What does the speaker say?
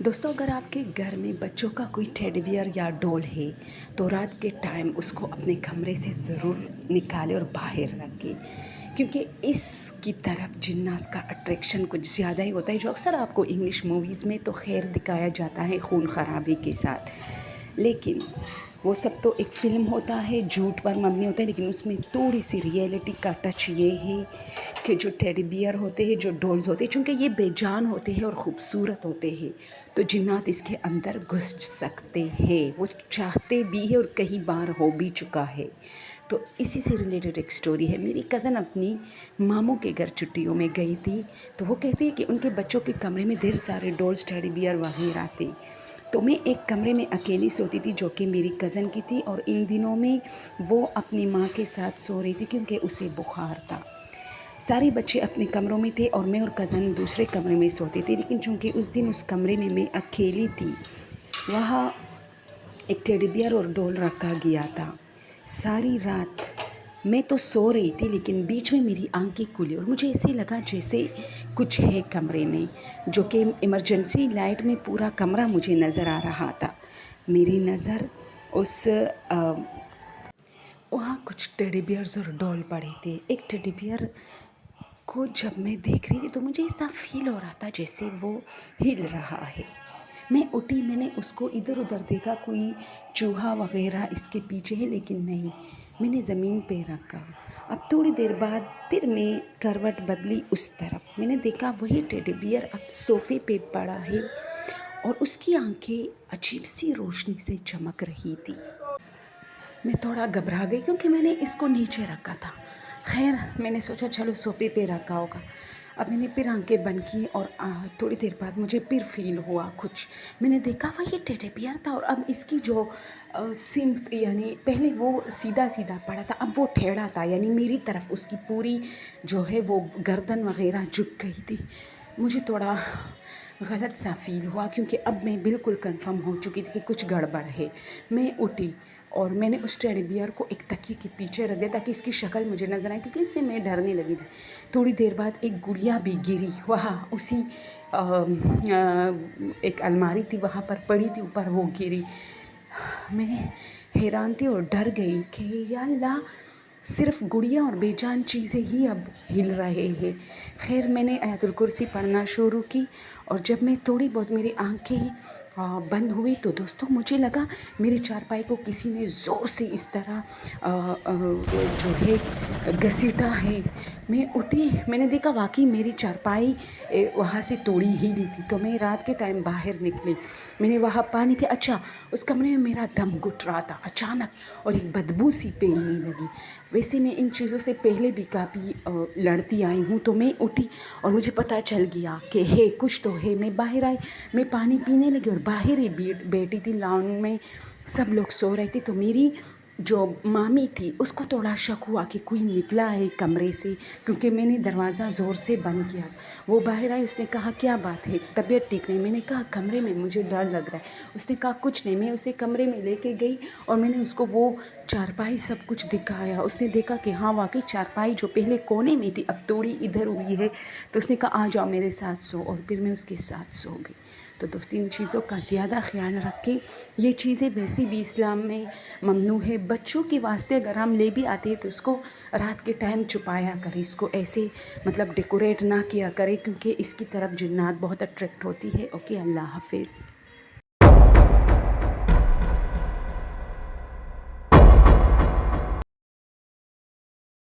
دوستوں اگر آپ کے گھر میں بچوں کا کوئی ٹیڈی بیئر یا ڈول ہے تو رات کے ٹائم اس کو اپنے کمرے سے ضرور نکالے اور باہر رکھے، کیونکہ اس کی طرف جنات کا اٹریکشن کچھ زیادہ ہی ہوتا ہے، جو اکثر آپ کو انگلش موویز میں تو خیر دکھایا جاتا ہے خون خرابی کے ساتھ، لیکن وہ سب تو ایک فلم ہوتا ہے، جھوٹ پر مبنی ہوتا ہے، لیکن اس میں تھوڑی سی ریئلٹی کا ٹچ یہ ہے کہ جو ٹیڈی بیئر ہوتے ہیں، جو ڈولز ہوتے ہیں، چونکہ یہ بے جان ہوتے ہیں اور خوبصورت ہوتے ہیں تو جنات اس کے اندر گھس سکتے ہیں، وہ چاہتے بھی ہے اور کئی بار ہو بھی چکا ہے۔ تو اسی سے ریلیٹڈ ایک سٹوری ہے۔ میری کزن اپنی ماموں کے گھر چھٹیوں میں گئی تھی، تو وہ کہتی ہے کہ ان کے بچوں کے کمرے میں ڈھیر سارے ڈولز، ٹیڈی بیئر وغیرہ تھے، تو میں ایک کمرے میں اکیلی سوتی تھی جو کہ میری کزن کی تھی، اور ان دنوں میں وہ اپنی ماں کے ساتھ سو رہی تھی کیونکہ اسے بخار تھا۔ سارے بچے اپنے کمروں میں تھے اور میں اور کزن دوسرے کمرے میں سوتے تھے، لیکن چونکہ اس دن اس کمرے میں اکیلی تھی، وہاں ایک ٹیڈی بیئر اور ڈول رکھا گیا تھا۔ ساری رات میں تو سو رہی تھی، لیکن بیچ میں میری آنکھیں کھلی اور مجھے ایسے لگا جیسے کچھ ہے کمرے میں، جو کہ ایمرجنسی لائٹ میں پورا کمرہ مجھے نظر آ رہا تھا۔ میری نظر وہاں کچھ ٹیڈی بیئرز اور ڈول پڑے تھے۔ ایک ٹیڈی بیئر کو جب میں دیکھ رہی تھی تو مجھے ایسا فیل ہو رہا تھا جیسے وہ ہل رہا ہے۔ میں اٹھی، میں نے اس کو ادھر ادھر دیکھا، کوئی چوہا وغیرہ اس کے پیچھے ہے، لیکن نہیں، میں نے زمین پہ رکھا۔ اب تھوڑی دیر بعد پھر میں کروٹ بدلی اس طرف، میں نے دیکھا وہی ٹیڈی بیئر اب صوفے پہ پڑا ہے اور اس کی آنکھیں عجیب سی روشنی سے چمک رہی تھی۔ میں تھوڑا گھبرا گئی کیونکہ میں نے اس کو نیچے رکھا تھا۔ خیر میں نے سوچا چلو صوفے پہ رکھا ہوگا۔ اب میں نے پھر آنکھیں بند کی اور تھوڑی دیر بعد مجھے پھر فیل ہوا کچھ، میں نے دیکھا وہی ٹیڈی بیئر تھا، اور اب اس کی جو سمت، یعنی پہلے وہ سیدھا سیدھا پڑا تھا، اب وہ ٹیڑھا تھا، یعنی میری طرف اس کی پوری جو ہے وہ گردن وغیرہ جھک گئی تھی۔ مجھے تھوڑا غلط سا فیل ہوا کیونکہ اب میں بالکل کنفرم ہو چکی تھی کہ کچھ گڑبڑ ہے۔ میں اٹھی اور میں نے اس ٹیڈی بیئر کو ایک تکیے کے پیچھے رکھ دیا تاکہ اس کی شکل مجھے نظر آئے، کیونکہ اس سے میں ڈرنے لگی تھی۔ تھوڑی دیر بعد ایک گڑیا بھی گری وہاں، اسی ایک الماری تھی وہاں پر پڑی تھی، اوپر وہ گری۔ میں حیران تھی اور ڈر گئی کہ یا اللہ، صرف گڑیا اور بے جان چیزیں ہی اب ہل رہے ہیں۔ خیر میں نے آیت الکرسی پڑھنا شروع کی، اور جب میں تھوڑی بہت میری آنکھیں بند ہوئی تو دوستوں مجھے لگا میری چارپائی کو کسی نے زور سے اس طرح جو ہے گھسیٹا ہے۔ میں اٹھی، میں نے دیکھا واقعی میری چارپائی وہاں سے توڑی ہی لی تھی، تو میں رات کے ٹائم باہر نکلی، میں نے وہاں پانی پیا۔ اچھا اس کمرے میں میرا دم گھٹ رہا تھا اچانک، اور ایک بدبو سی پھیلنے لگی۔ ویسے میں ان چیزوں سے پہلے بھی کافی لڑتی آئی ہوں، تو میں اٹھی اور مجھے پتہ چل گیا کہ ہے کچھ تو ہے۔ میں باہر آئی، میں پانی پینے لگی اور باہر ہی بیٹھی تھی لان میں، سب لوگ سو رہے تھے، تو میری جو مامی تھی اس کو تھوڑا شک ہوا کہ کوئی نکلا ہے کمرے سے، کیونکہ میں نے دروازہ زور سے بند کیا۔ وہ باہر آئی، اس نے کہا کیا بات ہے، طبیعت ٹھیک نہیں؟ میں نے کہا کمرے میں مجھے ڈر لگ رہا ہے۔ اس نے کہا کچھ نہیں۔ میں اسے کمرے میں لے کے گئی اور میں نے اس کو وہ چارپائی سب کچھ دکھایا۔ اس نے دیکھا کہ ہاں واقعی چارپائی جو پہلے کونے میں تھی اب تھوڑی ادھر ہوئی ہے، تو اس نے کہا آ جاؤ میرے ساتھ سو، اور پھر میں اس کے ساتھ سو گئی۔ تو دوستوں ان چیزوں کا زیادہ خیال رکھیں، یہ چیزیں ویسے بھی اسلام میں ممنوع ہے۔ بچوں کے واسطے اگر ہم لے بھی آتے ہیں تو اس کو رات کے ٹائم چھپایا کریں، اس کو ایسے ڈیکوریٹ نہ کیا کرے، کیونکہ اس کی طرف جنات بہت اٹریکٹ ہوتی ہے۔ اوکے، اللہ حافظ۔